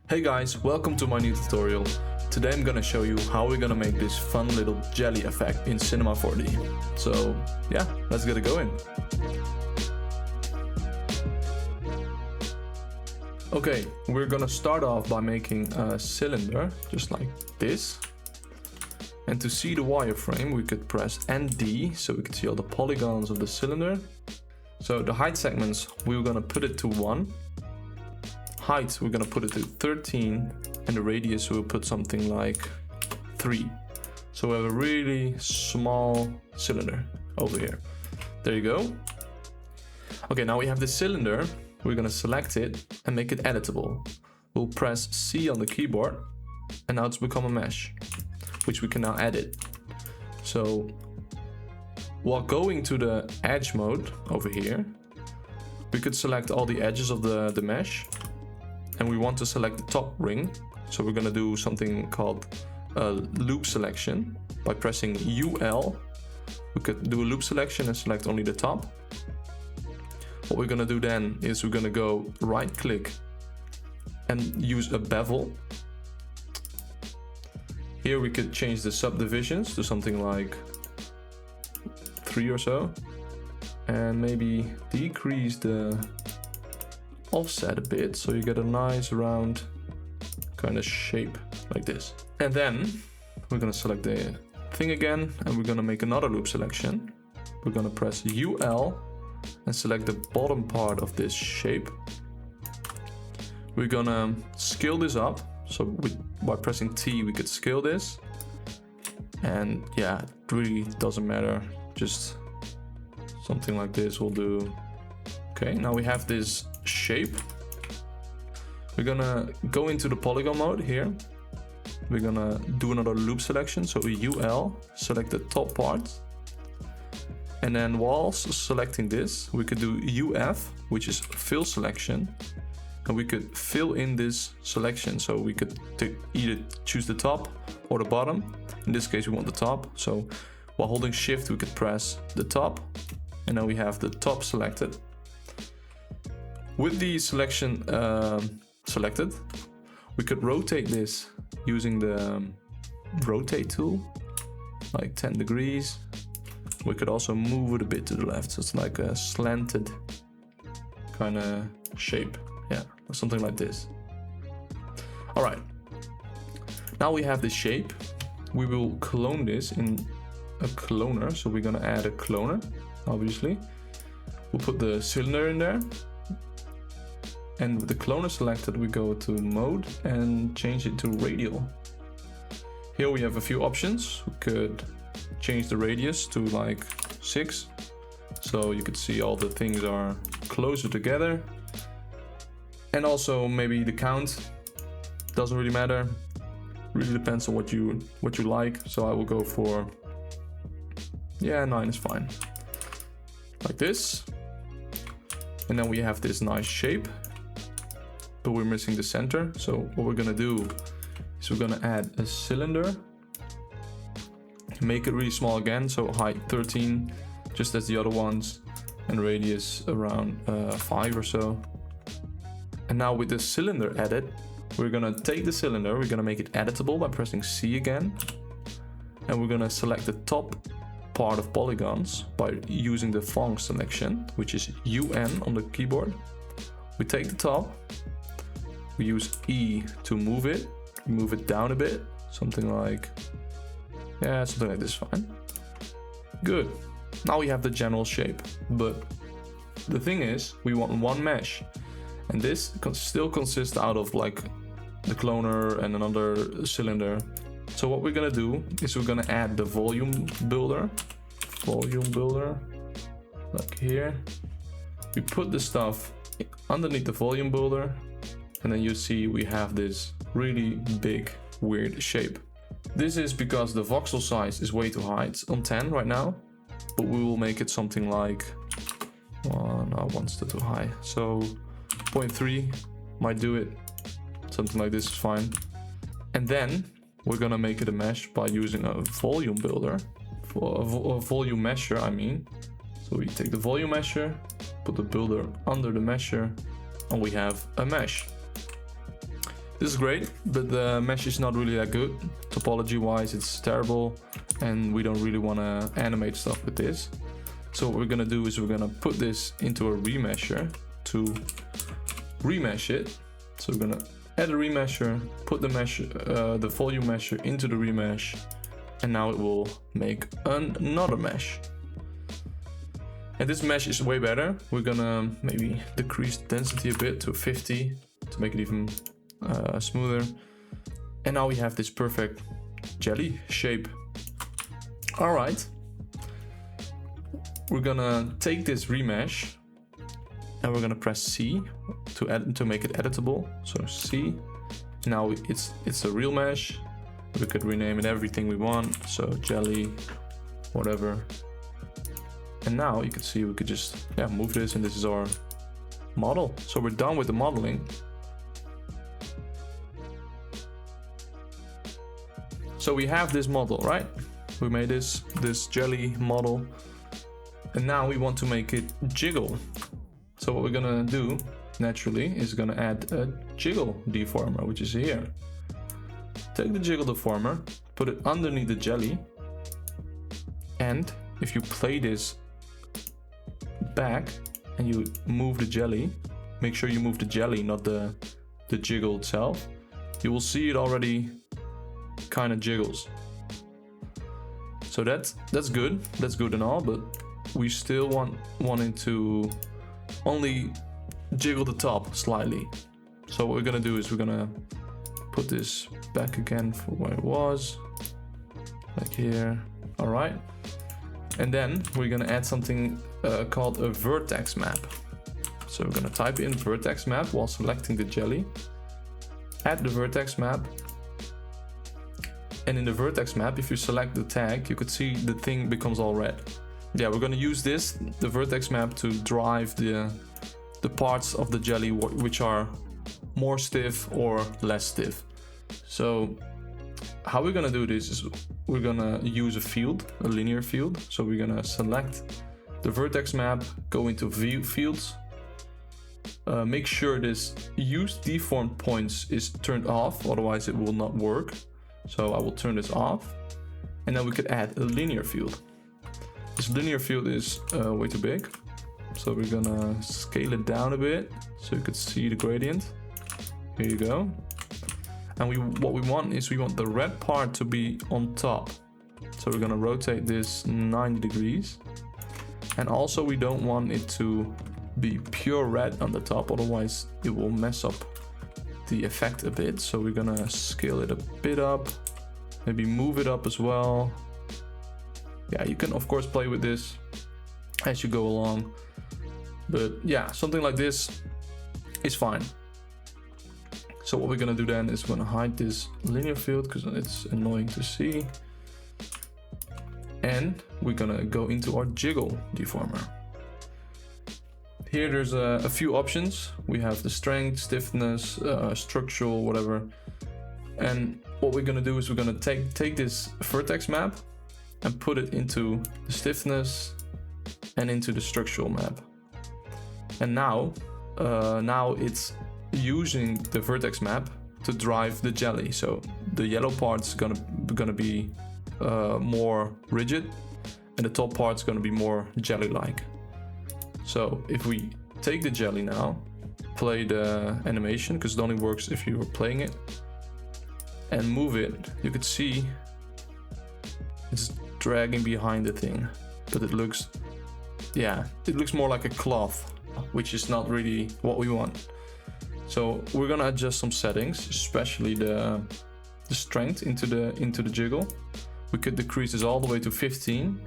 Hey guys, welcome to my new tutorial. Today I'm gonna show you how we're gonna make this fun little jelly effect in Cinema 4D. So yeah, let's get it going. Okay, we're gonna start off by making a cylinder, just like this. And to see the wireframe, we could press ND, so we can see all the polygons of the cylinder. So the height segments, we're gonna put it to 1. Height, we're gonna put it to 13, and the radius we'll put something like 3. So we have a really small cylinder over here. There you go. Okay, now we have the cylinder. We're gonna select it and make it editable. We'll press C on the keyboard, and now it's become a mesh, which we can now edit. So while going to the edge mode over here, we could select all the edges of the mesh. And we want to select the top ring, so we're gonna do something called a loop selection. By pressing UL, we could do a loop selection and select only the top. What we're gonna do then is we're gonna go right click and use a bevel. Here we could change the subdivisions to something like 3 or so, and maybe decrease the offset a bit, so you get a nice round kind of shape like this. And then we're gonna select the thing again, and we're gonna make another loop selection. We're gonna press UL and select the bottom part of this shape. We're gonna scale this up, so by pressing T we could scale this. And yeah, it really doesn't matter, just something like this will do. Okay, now we have this shape. We're gonna go into the polygon mode here. We're gonna do another loop selection, so UL, select the top part. And then whilst selecting this, we could do UF, which is fill selection. And we could fill in this selection, so we could either choose the top or the bottom. In this case, we want the top. So while holding shift, we could press the top, and now we have the top selected. With the selection selected, we could rotate this using the rotate tool, like 10 degrees. We could also move it a bit to the left, so it's like a slanted kind of shape. Yeah, something like this. All right, now we have this shape. We will clone this in a cloner, so we're gonna add a cloner, obviously. We'll put the cylinder in there. And with the cloner selected, we go to mode and change it to radial. Here we have a few options. We could change the radius to like 6. So you could see all the things are closer together. And also maybe the count, doesn't really matter. Really depends on what you like. So I will go for, yeah, 9 is fine. Like this. And then we have this nice shape. But we're missing the center, so what we're gonna do is we're gonna add a cylinder, make it really small again, so height 13, just as the other ones, and radius around 5 or so. And now with the cylinder added, we're gonna take the cylinder, we're gonna make it editable by pressing C again, and we're gonna select the top part of polygons by using the Fong selection, which is UN on the keyboard. We take the top. We use E to move it down a bit, something like this is fine. Good. Now we have the general shape, but the thing is, we want one mesh, and this still consists out of like the cloner and another cylinder. So what we're gonna do is we're gonna add the volume builder, like here. We put the stuff underneath the volume builder. And then you see we have this really big, weird shape. This is because the voxel size is way too high. It's on 10 right now, but we will make it something like, no, one's still too high. So 0.3 might do it. Something like this is fine. And then we're gonna make it a mesh by using a volume builder, for a volume mesher, I mean. So we take the volume mesher, put the builder under the mesher, and we have a mesh. This is great, but the mesh is not really that good. Topology wise, it's terrible, and we don't really want to animate stuff with this. So what we're gonna do is we're gonna put this into a remesher to remesh it. So we're gonna add a remesher, put the mesh, the volume mesher into the remesh, and now it will make another mesh. And this mesh is way better. We're gonna maybe decrease the density a bit to 50 to make it even smoother. And now we have this perfect jelly shape. All right. We're gonna take this remesh and we're gonna press C to make it editable. So C. Now it's a real mesh. We could rename it everything we want. So jelly, whatever. And now you can see we could just move this, and this is our model. So we're done with the modeling. So we have this model, right? We made this jelly model, and now we want to make it jiggle. So what we're gonna do naturally is gonna add a jiggle deformer, which is here. Take the jiggle deformer, put it underneath the jelly, and if you play this back and you move the jelly, make sure you move the jelly, not the jiggle itself, you will see it already kind of jiggles. So that's good, that's good and all, but we still wanting to only jiggle the top slightly. So what we're gonna do is we're gonna put this back again for where it was, like here. All right. And then we're gonna add something called a vertex map. So we're gonna type in vertex map while selecting the jelly. Add the vertex map. And in the vertex map, if you select the tag, you could see the thing becomes all red. Yeah, we're gonna use the vertex map, to drive the parts of the jelly which are more stiff or less stiff. So how we're gonna do this is we're gonna use a field, a linear field. So we're gonna select the vertex map, go into view fields, make sure this use deformed points is turned off, otherwise it will not work. So I will turn this off, and then we could add a linear field. This linear field is way too big, so we're gonna scale it down a bit so you could see the gradient. Here you go. And what we want is we want the red part to be on top. So we're gonna rotate this 90 degrees. And also we don't want it to be pure red on the top, otherwise it will mess up the effect a bit. So we're gonna scale it a bit up, maybe move it up as well. Yeah, you can of course play with this as you go along, but yeah, something like this is fine. So what we're gonna do then is we're gonna hide this linear field because it's annoying to see. And we're gonna go into our jiggle deformer. Here there's a few options. We have the strength, stiffness, structural, whatever. And what we're gonna do is we're gonna take this vertex map and put it into the stiffness and into the structural map. And now it's using the vertex map to drive the jelly. So the yellow part's gonna be more rigid, and the top part's gonna be more jelly-like. So if we take the jelly now, play the animation, because it only works if you're playing it, and move it, you could see it's dragging behind the thing, but it looks more like a cloth, which is not really what we want. So we're gonna adjust some settings, especially the strength into the jiggle. We could decrease this all the way to 15.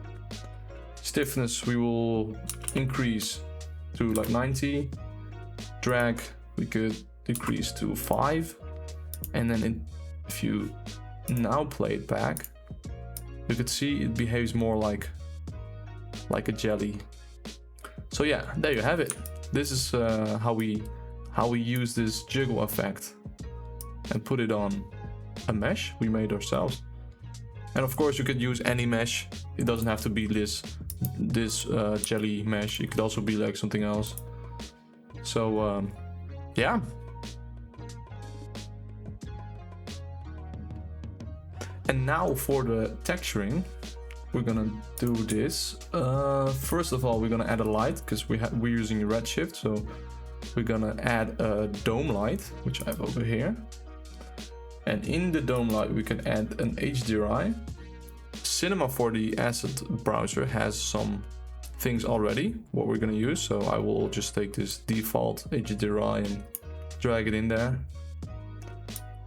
Stiffness we will increase to like 90. Drag we could decrease to 5. And then if you now play it back, you could see it behaves more like a jelly. So yeah, there you have it. This is how we use this jiggle effect and put it on a mesh we made ourselves. And of course you could use any mesh. It doesn't have to be this jelly mesh. It could also be like something else. So yeah. And now for the texturing, we're gonna do this. First of all, we're gonna add a light because we're using Redshift, so we're gonna add a dome light, which I have over here. And in the dome light, we can add an HDRI. Cinema 4D asset browser has some things already, what we're gonna use. So I will just take this default HDRI and drag it in there.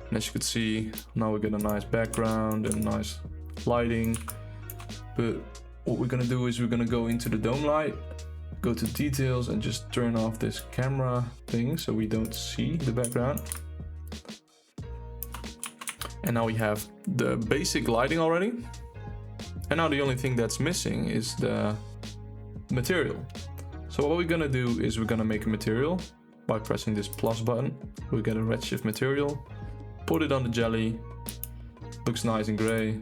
And as you can see, now we get a nice background and nice lighting. But what we're gonna do is we're gonna go into the dome light, go to details and just turn off this camera thing so we don't see the background. And now we have the basic lighting already. And now the only thing that's missing is the material. So what we're gonna do is we're gonna make a material by pressing this plus button. We get a Redshift material, put it on the jelly, looks nice and gray,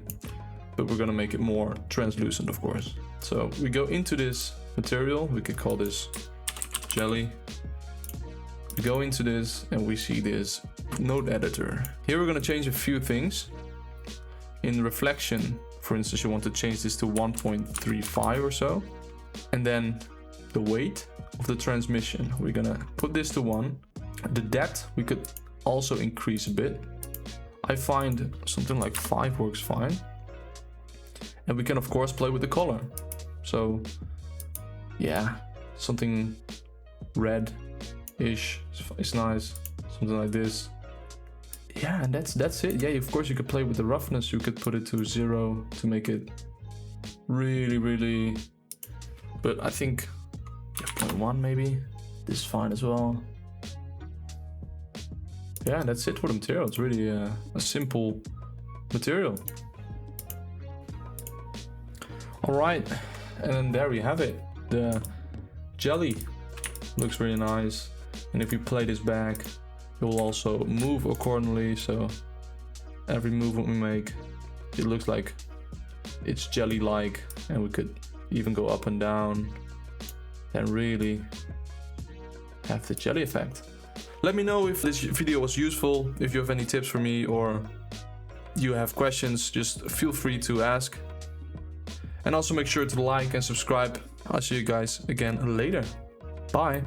but we're gonna make it more translucent, of course. So we go into this material, we could call this jelly. We go into this and we see this node editor. Here we're gonna change a few things. In reflection, for instance, you want to change this to 1.35 or so. And then the weight of the transmission, we're gonna put this to 1. The depth, we could also increase a bit. I find something like 5 works fine. And we can of course play with the color. So yeah, something red-ish is nice. Something like this. Yeah, and that's it. Yeah, of course you could play with the roughness. You could put it to 0 to make it really, but I think 0.1 maybe. This is fine as well. Yeah, that's it for the material. It's really a simple material. All right, and then there we have it. The jelly looks really nice. And if we play this back, it will also move accordingly. So every movement we make, it looks like it's jelly-like, and we could even go up and down and really have the jelly effect. Let me know if this video was useful. If you have any tips for me or you have questions, just feel free to ask. And also make sure to like and subscribe. I'll see you guys again later. Bye.